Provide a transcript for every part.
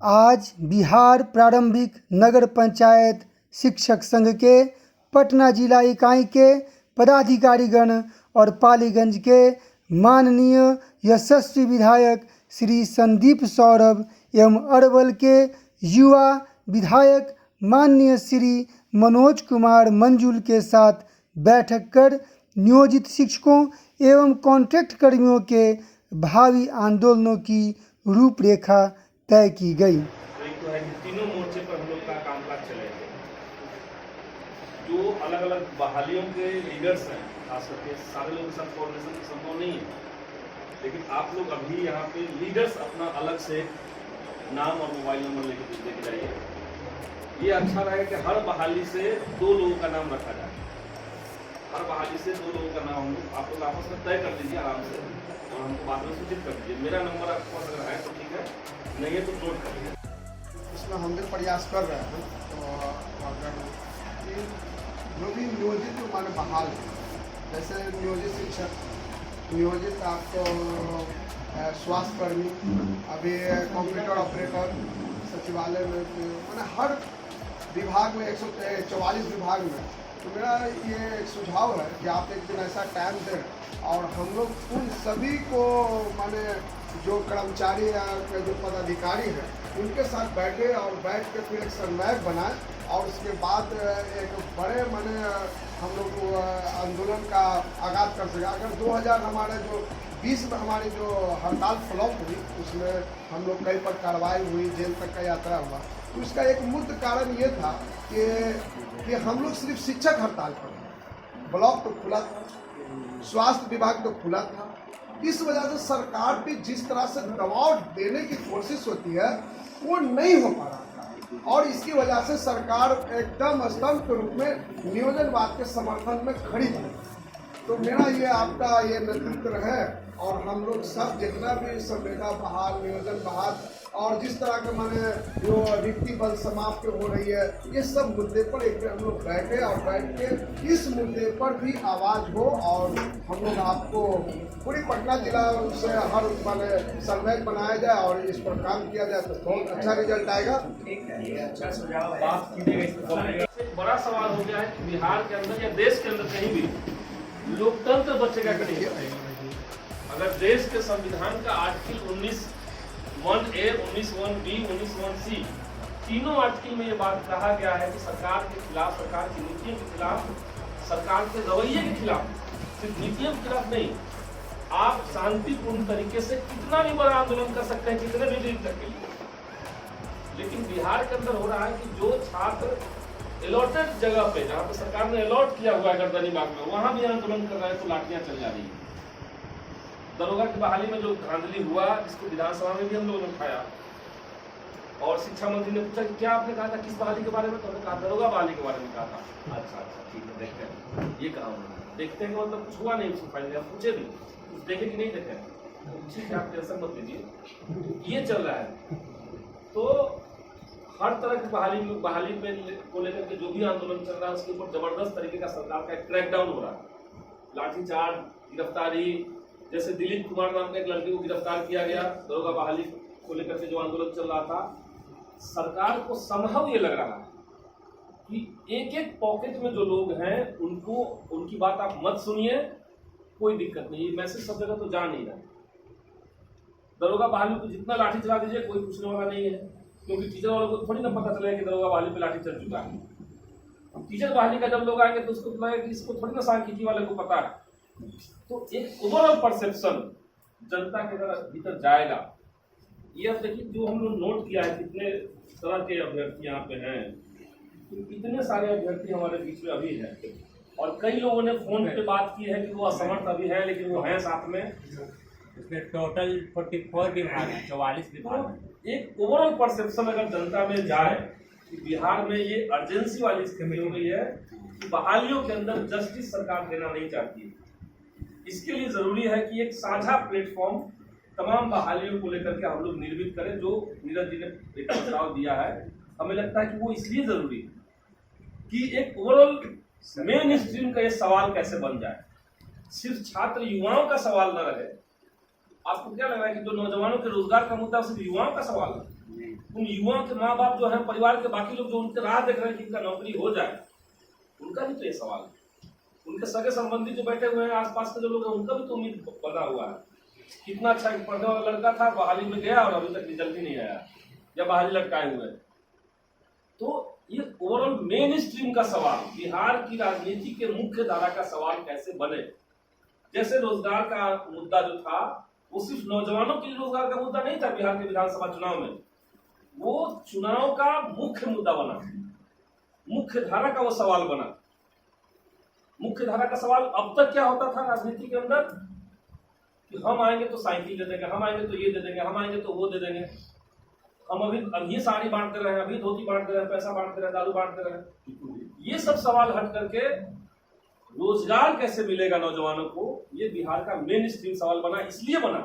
आज बिहार प्रारंभिक नगर पंचायत शिक्षक संघ के पटना जिला इकाई के पदाधिकारीगण और पालीगंज के माननीय यशस्वी विधायक श्री संदीप सौरभ एवं अरवल के युवा विधायक माननीय श्री मनोज कुमार मंजुल के साथ बैठक कर नियोजित शिक्षकों एवं कॉन्ट्रैक्ट कर्मियों के भावी आंदोलनों की रूपरेखा तय की गई। एक तो है कि तीनों मोर्चे पर हम लोग का कामकाज चलेगा। जो अलग अलग बहालियों के लीडर्स हैं, खास करके सारे लोगों के साथ कोऑर्डिनेशन संभव नहीं है, लेकिन आप लोग अभी यहाँ पे लीडर्स अपना अलग से नाम और मोबाइल नंबर लेके जाइए। ये अच्छा रहेगा कि हर बहाली से 2 लोगों का नाम रखा जाए। हर बहाली से 2 लोगों का नाम आप लोग आपस में तय कर दीजिए आराम से, और हमको बाद में सूचित कर दीजिए। मेरा नंबर आपके पास अगर है तो ठीक है, नहीं है तो नोट कर लीजिए। इसमें हम भी प्रयास कर रहे हैं। तो अगर जो भी नियोजित माने बहाल है, जैसे नियोजित शिक्षक, नियोजित आपको स्वास्थ्य कर्मी, अभी कंप्यूटर ऑपरेटर, सचिवालय में मैंने हर विभाग में 144 विभाग में। तो मेरा ये एक सुझाव है कि आप एक दिन ऐसा टाइम दें और हम लोग उन सभी को माने जो कर्मचारी या जो पदाधिकारी हैं उनके साथ बैठे और बैठ के फिर एक समन्वयक बनाए, और उसके बाद एक बड़े माने हम लोग आंदोलन का आगाज कर सके। अगर 2000 हमारे जो 20 में हमारी जो हड़ताल फ्लॉप हुई, उसमें हम लोग कई पर कार्रवाई हुई, जेल तक का यात्रा हुआ, तो इसका एक मुख्य कारण ये था कि हम लोग सिर्फ शिक्षक हड़ताल पर थे। ब्लॉक तो खुला था, स्वास्थ्य विभाग तो खुला था। इस वजह से सरकार भी जिस तरह से दबाव देने की कोशिश होती है वो नहीं हो पा रहा था, और इसकी वजह से सरकार एकदम स्तंभ के रूप में नियोजनवाद के समर्थन में खड़ी थी। तो मेरा ये आपका ये नेतृत्व है, और हम लोग सब जितना भी संवेदना बहाल, नियोजन बहाल, और जिस तरह के माने जो रिक्ति बल समाप्त हो रही है, ये सब मुद्दे पर एक हम लोग बैठे और बैठ के इस मुद्दे पर भी आवाज़ हो, और हम लोग आपको पूरी पटना जिला से हर माने सर्वे बनाया जाए और इस पर काम किया जाए तो बहुत अच्छा रिजल्ट आएगा। एक बड़ा सवाल हो गया है कि बिहार के अंदर या देश के अंदर कहीं भी लोकतंत्र बचेगा कि नहीं। अगर देश के संविधान का आर्टिकल 19(1)(a), 19(1)(b), 19(1)(c) तीनों आर्टिकल में ये बात कहा गया है कि सरकार के खिलाफ, सरकार की नीतियों के खिलाफ, सरकार के रवैये के खिलाफ, सिर्फ नीतियों के खिलाफ नहीं, आप शांतिपूर्ण तरीके से कितना भी बड़ा आंदोलन कर सकते हैं, कितने भी दिन तक के लिए। लेकिन बिहार के अंदर हो रहा है कि जो छात्र अलॉटेड जगह पे, जहाँ पे सरकार ने अलॉट किया हुआ है गर्दनी बाग में, वहां भी आंदोलन कर रहे हैं तो लाठियां चल जा रही है। दरोगा की बहाली में जो धांधली हुआ, जिसको विधानसभा में भी हम लोगों ने उठाया, और शिक्षा मंत्री ने पूछा कि क्या आपने कहा था, किस बहाली के बारे में, तो हमने कहा दरोगा बहाली के बारे में कहा था। अच्छा ठीक है, देखते हैं ये कहा उन्होंने, देखते हैं कि मतलब कुछ हुआ नहीं उसको फाइनली, हम पूछे भी कुछ देखे कि नहीं देखे, ठीक है आप टेंशन मत लीजिए, ये चल रहा है। तो हर तरह की बहाली पे को लेकर के जो भी आंदोलन चल रहा है उसके ऊपर जबरदस्त तरीके का सरकार का क्रैकडाउन हो रहा है। लाठीचार्ज, गिरफ्तारी, जैसे दिलीप कुमार नाम का एक लड़के को गिरफ्तार किया गया दरोगा बहाली को लेकर के जो आंदोलन चल रहा था। सरकार को संभव ये लग रहा है कि एक एक पॉकेट में जो लोग हैं उनको, उनकी बात आप मत सुनिए, कोई दिक्कत नहीं, ये मैसेज सब जगह तो जा नहीं रहा। दरोगा बहाली को जितना लाठी चला दीजिए कोई पूछने वाला नहीं है, क्योंकि टीचर वालों को थोड़ी ना पता चलेगा कि दरोगा बहाली पे लाठी चल चुका है। टीचर बहाली का जब लोग आएंगे तो उसको लगेगा कि इसको थोड़ी ना सांख्यिकी वाले को पता है। तो एक ओवरऑल परसेप्शन जनता के भीतर जाएगा। ये अब देखिए जो हम लोग नोट किया है, कितने तरह के अभ्यर्थी यहाँ पे हैं, तो कितने सारे अभ्यर्थी हमारे बीच में अभी हैं, और कई लोगों ने फोन पे बात की है कि वो असमर्थ अभी है, लेकिन वो हैं साथ में। इसमें टोटल 44 विभाग है, 44 विभाग है। एक ओवरऑल परसेप्शन अगर जनता में जाए कि बिहार में ये अर्जेंसी वाली स्थिति हो गई है कि बहालियों के अंदर जस्टिस सरकार देना नहीं चाहती है, इसके लिए जरूरी है कि एक साझा प्लेटफॉर्म तमाम बहालियों को लेकर के हम लोग निर्मित करें, जो नीरज जी ने एक प्रस्ताव दिया है। हमें लगता है कि वो इसलिए जरूरी है कि एक ओवरऑल मेन स्ट्रीम का ये सवाल कैसे बन जाए, सिर्फ छात्र युवाओं का सवाल न रहे। आपको क्या लग रहा है कि जो नौजवानों के रोजगार का मुद्दा सिर्फ युवाओं का सवाल है? उन युवाओं के माँ बाप जो है, परिवार के बाकी लोग जो उनके राह देख रहे हैं कि इनका नौकरी हो जाए, उनका भी तो ये सवाल है। उनके सगे संबंधी जो बैठे हुए हैं, आसपास के जो लोग हैं, उनका भी तो उम्मीद बना हुआ है। कितना अच्छा पढ़ने वाला लड़का था, बहाली में गया और अभी तक रिजल्ट ही नहीं आया, या बहाली लटकाए हुए। तो ये ओवरऑल मेन स्ट्रीम का सवाल, बिहार की राजनीति के मुख्य धारा का सवाल कैसे बने। जैसे रोजगार का मुद्दा जो था, वो सिर्फ नौजवानों के लिए रोजगार का मुद्दा नहीं था बिहार के विधानसभा चुनाव में, वो चुनाव का मुख्य मुद्दा बना, मुख्य धारा का वो सवाल बना। मुख्य धारा का सवाल अब तक क्या होता था राजनीति के अंदर, कि हम आएंगे तो साइकिल दे देंगे, हम आएंगे तो ये दे देंगे, हम आएंगे तो वो दे देंगे, हम अभी साड़ी बांटते रहे, अभी धोती बांटते रहे, पैसा बांटते रहे, दारू बांटते रहे। ये सब सवाल हट करके रोजगार कैसे मिलेगा नौजवानों को, ये बिहार का मेन स्ट्रीम सवाल बना। इसलिए बना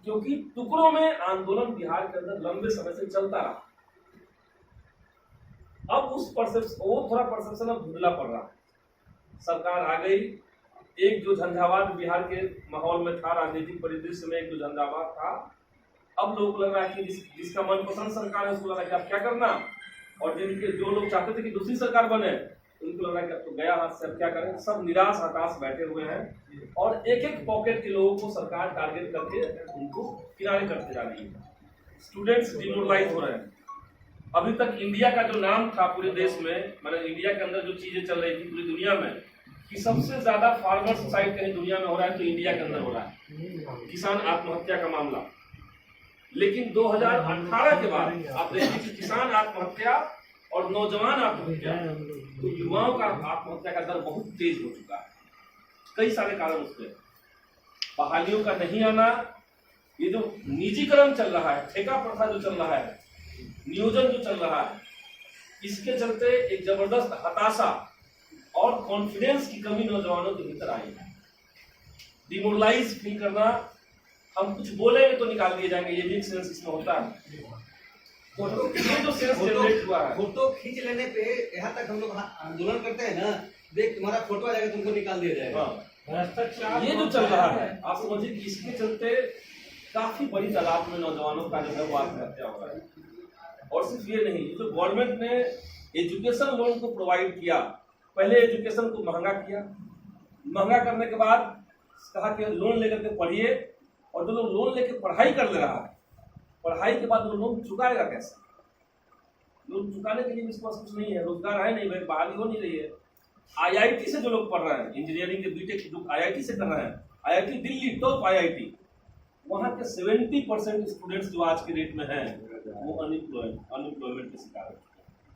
क्योंकि टुकड़ों में आंदोलन बिहार के अंदर लंबे समय से चलता रहा। अब उस परसेप्शन, वो थोड़ा परसेप्शन अब धुंधला पड़ रहा है। सरकार आ गई, एक जो झंझावात बिहार के माहौल में था, राजनीतिक परिदृश्य में एक जो झंझावात था, अब लोग लग रहा है कि जिसका मनपसंद सरकार है उसको लग रहा है कि अब क्या करना, और जिनके जो लोग चाहते थे कि दूसरी सरकार बने, उनको लग रहा है कि अब तो गया हाथ से, अब क्या करें। सब निराश हताश बैठे हुए हैं और एक एक पॉकेट के लोगों को सरकार टारगेट करके उनको किनारे करते जा रही है। स्टूडेंट्स डिमोरलाइज हो रहे हैं। अभी तक इंडिया का जो नाम था पूरे देश में, मतलब इंडिया के अंदर जो चीजें चल रही थी पूरी दुनिया में, कि सबसे ज्यादा फार्मर सुसाइड कहीं दुनिया में हो रहा है तो इंडिया के अंदर हो रहा है, किसान आत्महत्या का मामला। लेकिन 2018 के बाद आप देखिए कि किसान आत्महत्या और नौजवान आत्महत्या, तो युवाओं का आत्महत्या का दर बहुत तेज हो चुका है। कई सारे कारण उसके, बहालियों का नहीं आना, ये जो निजीकरण चल रहा है, ठेका प्रथा जो चल रहा है, नियोजन जो चल रहा है, इसके चलते एक जबरदस्त हताशा और कॉन्फिडेंस की कमी नौजवानों के भीतर आई है। डिमोरलाइज फील करना, हम कुछ बोलेंगे तो निकाल दिए जाएंगे, ये भी एक सेंस इसमें होता है। तो ये जो सेंस जनरेट हुआ है, फोटो खींच लेने पे यहाँ तक हम लोग आंदोलन करते हैं ना, देख तुम्हारा फोटो आ जाएगा, तुमको निकाल दिया जाएगा। ये जो चल रहा है, आप समझिए कि इसके चलते काफी बड़ी तादाद में नौजवानों का जो है वो आत्महत्या हो रहा है। और सिर्फ ये नहीं, जो गवर्नमेंट ने एजुकेशन लोन को प्रोवाइड किया, पहले एजुकेशन को महंगा किया, महंगा करने के बाद कहा कि लोन लेकर के पढ़िए, और जो लोग लोन लेकर पढ़ाई कर ले रहा है, पढ़ाई के बाद वो लोन चुकाएगा कैसे? लोन चुकाने के लिए इसके पास कुछ नहीं है, रोजगार है नहीं, बहाली हो नहीं रही है। आईआईटी से जो लोग पढ़ रहे हैं, इंजीनियरिंग के बीटेक जो आईआईटी से कर रहे हैं, आईआईटी दिल्ली टॉप आईआईटी, वहाँ के 70% स्टूडेंट्स जो आज के डेट में हैं वो अनएम्प्लॉयमेंट के शिकार है।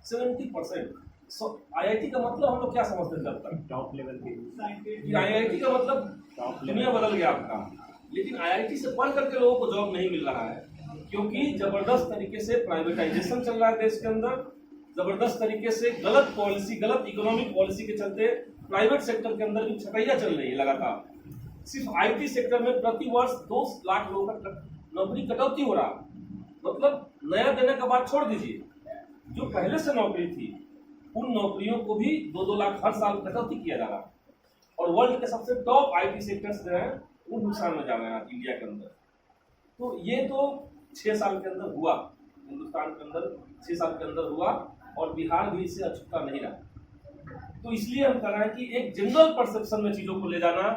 70%। सो आईआईटी का मतलब हम लोग क्या समझते हैं? जब तक टॉप लेवल की आईआईटी का मतलब दुनिया बदल गया आपका, लेकिन आईआईटी से पढ़ करके लोगों को जॉब नहीं मिल रहा है, क्योंकि जबरदस्त तरीके से प्राइवेटाइजेशन चल रहा है देश के अंदर। जबरदस्त तरीके से गलत पॉलिसी, गलत इकोनॉमिक पॉलिसी के चलते प्राइवेट सेक्टर के अंदर भी छटैया चल रही है लगातार। सिर्फ आईटी सेक्टर में प्रति वर्ष 2 लाख लोगों का नौकरी कटौती हो रहा, मतलब नया देने का बात छोड़ दीजिए, जो पहले से नौकरी थी उन नौकरियों को भी 2-2 लाख हर साल कटौती किया जा रहा, और वर्ल्ड के सबसे टॉप आईटी सेक्टर्स जो हैं वो नुकसान में जा रहे हैं इंडिया के अंदर। तो ये तो 6 साल के अंदर हुआ, हिंदुस्तान के अंदर 6 साल के अंदर हुआ, और बिहार भी इससे अछूता नहीं रहा। तो इसलिए हम कह रहे हैं कि एक जनरल परसेप्शन में चीजों को ले जाना,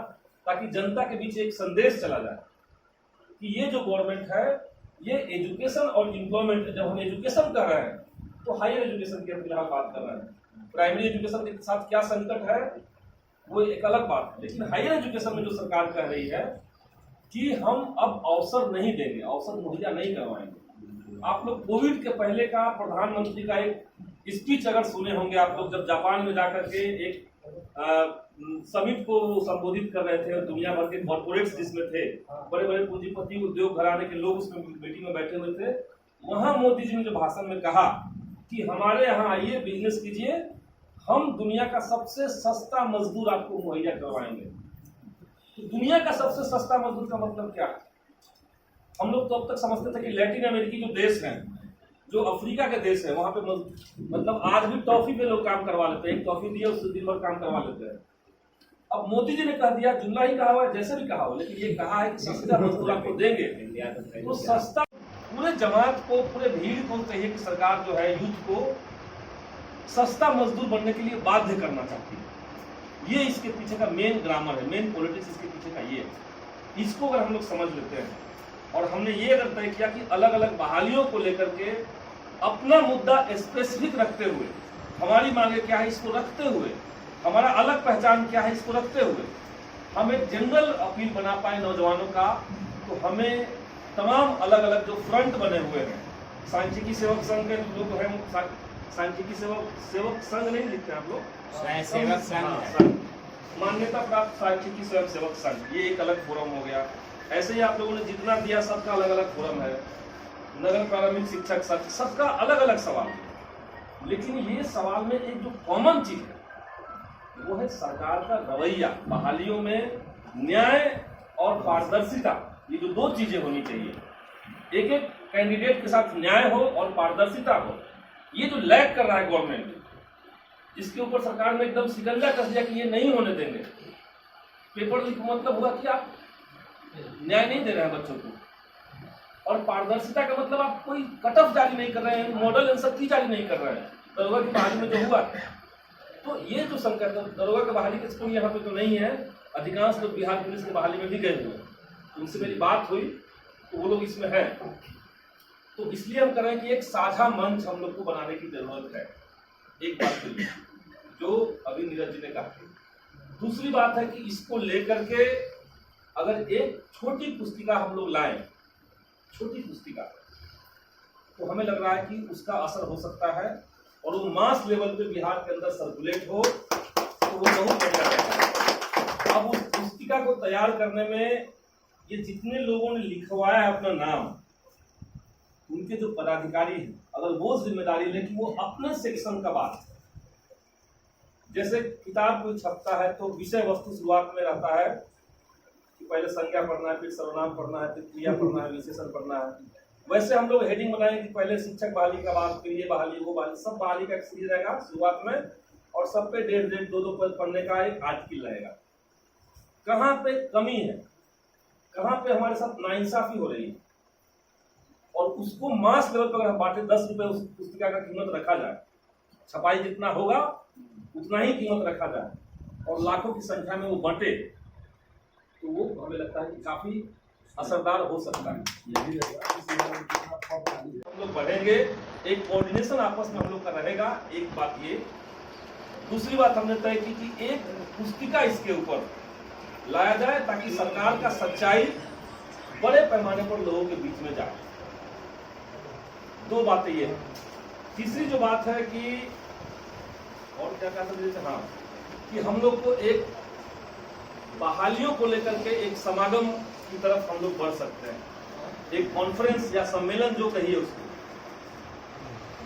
ताकि जनता के बीच एक संदेश चला जाए कि ये जो गवर्नमेंट है, ये एजुकेशन और एम्प्लॉयमेंट, जब हम एजुकेशन कर रहे हैं तो हायर एजुकेशन की हम फिलहाल बात कर रहे हैं। प्राइमरी एजुकेशन के साथ क्या संकट है वो एक अलग बात है, लेकिन हायर एजुकेशन में जो सरकार कह रही है कि हम अब अवसर नहीं देंगे, अवसर मुहैया नहीं करवाएंगे। आप लोग कोविड के पहले का प्रधानमंत्री का एक स्पीच अगर सुने होंगे आप लोग, जब जापान में जाकर के एक समिट को संबोधित कर रहे थे, दुनिया भर के कॉर्पोरेट्स जिसमें थे, बड़े बड़े पूंजीपति उद्योग घराने के लोग उसमें मीटिंग में बैठे हुए थे, वहां मोदी जी ने जो भाषण में कहा कि हमारे यहाँ आइए, बिजनेस कीजिए, हम दुनिया का सबसे सस्ता मजदूर आपको मुहैया करवाएंगे। तो दुनिया का सबसे सस्ता मजदूर का मतलब क्या है? हम लोग तो अब तक समझते थे कि लैटिन अमेरिकी जो देश हैं, जो अफ्रीका के देश है, वहां पे मतलब आज भी टॉफी पे लोग काम करवा लेते हैं, एक टॉफी दिए उससे दिन भर काम करवा लेते हैं। अब मोदी जी ने कह दिया, जुमला ही कहा हुआ है, जैसे भी कहा हो, लेकिन ये कहा है कि सस्ता मजदूर आपको देंगे। तो सस्ता पूरे जमात को, पूरे भीड़ को चाहिए कि सरकार जो है यूथ को सस्ता मजदूर बनने के लिए बाध्य करना चाहती है। ये इसके पीछे का मेन ग्रामर है, मेन पॉलिटिक्स इसके पीछे का ये है। इसको अगर हम लोग समझ लेते हैं और हमने ये अगर तय किया कि अलग अलग बहालियों को लेकर के अपना मुद्दा स्पेसिफिक रखते हुए, हमारी मांगे क्या है इसको रखते हुए, हमारा अलग पहचान क्या है इसको रखते हुए हम एक जनरल अपील बना पाए नौजवानों का, तो हमें तमाम अलग अलग जो फ्रंट बने हुए हैं, सांख्यिकी सेवक संघ के लोग हैं, सांख्यिकी सेवक संघ नहीं लिखते आप लोग, सेवक संघ, मान्यता प्राप्त सांख्यिकी स्वयं सेवक संघ, ये एक अलग फोरम हो गया। ऐसे ही आप लोगों ने जितना दिया सबका अलग अलग फोरम है। नगर प्रारंभिक शिक्षक संघ, सबका अलग अलग सवाल है। लेकिन ये सवाल में एक जो कॉमन चीज है वो है सरकार का रवैया। बहालियों में न्याय और पारदर्शिता, ये जो दो चीजें होनी चाहिए। एक एक कैंडिडेट के साथ न्याय हो और पारदर्शिता हो। ये जो लैग कर रहा है गवर्नमेंट, जिसके ऊपर सरकार ने एकदम शिकंजा कस दिया कि ये नहीं होने देंगे। पेपर लीक मतलब हुआ कि आप न्याय नहीं दे रहे हैं बच्चों को, और पारदर्शिता का मतलब आप कोई कट ऑफ जारी नहीं कर रहे हैं, मॉडल आंसर की जारी नहीं कर रहे हैं। दरोगा की बहाली में जो हुआ, तो ये जो संकट है, दरोगा की बहाली के स्कूल यहाँ पे तो नहीं है, अधिकांश लोग बिहार पुलिस की बहाली में भी गए हुए। उनसे मेरी बात हुई तो वो लोग इसमें है। तो इसलिए हम कह रहे हैं कि एक साझा मंच हम लोग को बनाने की जरूरत है। एक बात तो ये जो अभी नीरज जी ने कहा। दूसरी बात है कि इसको लेकर के अगर एक छोटी पुस्तिका हम लोग लाएं, छोटी पुस्तिका, तो हमें लग रहा है कि उसका असर हो सकता है और वो मास लेवल पे बिहार के अंदर सर्कुलेट हो तो वो बहुत बढ़िया है। अब उस पुस्तिका को तैयार करने में ये जितने लोगों ने लिखवाया है अपना नाम, उनके जो पदाधिकारी हैं, अगर वो जिम्मेदारी ले कि वो अपने सेक्शन का बात, जैसे किताब कोई छपता है तो विषय वस्तु शुरुआत में रहता है कि पहले संज्ञा पढ़ना है, फिर सर्वनाम पढ़ना है, फिर क्रिया पढ़ना है, विशेषण पढ़ना है। वैसे हम लोग हेडिंग बनाएंगे कि पहले शिक्षक बहाली का बात, फिर ये बहाली, वो बहाली, सब बहाली का एक सीरीज रहेगा शुरुआत में, और सब पे 1.5 2 पद पढ़ने का एक आर्टिकल रहेगा। कहाँ पे कमी है, कहाँ पे हमारे साथ नाइंसाफी हो रही है, और उसको मास लेवल पर अगर हम बांटे, 10 रुपए उस पुस्तिका का कीमत रखा जाए, छपाई जितना होगा उतना ही कीमत रखा जाए, और लाखों की संख्या में वो बंटे, तो वो हमें लगता है कि काफी असरदार हो सकता है। हम लोग बढ़ेंगे, एक कोऑर्डिनेशन आपस में हम लोग का रहेगा। एक बात ये, दूसरी बात हमने तय की कि एक पुस्तिका इसके ऊपर लाया जाए ताकि सरकार का सच्चाई बड़े पैमाने पर लोगों के बीच में जाए। दो बातें ये हैं। तीसरी जो बात है कि, और क्या कहते हैं, हाँ, कि हम लोग को एक बहालियों को लेकर के एक समागम की तरफ हम लोग बढ़ सकते हैं। एक कॉन्फ्रेंस या सम्मेलन जो कहिए उसको,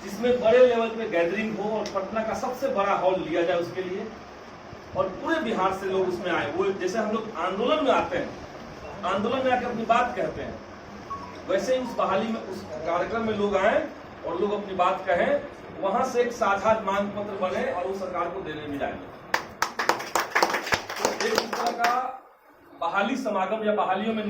जिसमें बड़े लेवल पे गैदरिंग हो और पटना का सबसे बड़ा हॉल लिया जाए उसके लिए, और पूरे बिहार से लोग उसमें आए। वो जैसे हम लोग आंदोलन में आते हैं, आंदोलन में आके अपनी बात कहते हैं, वैसे ही उस बहाली में, उस कार्यक्रम में लोग आए और लोग अपनी बात कहें, वहां से एक साझा मांग पत्र बने और वो सरकार को देने में जाए। तो एक तरह का बहाली समागम या बहालियों में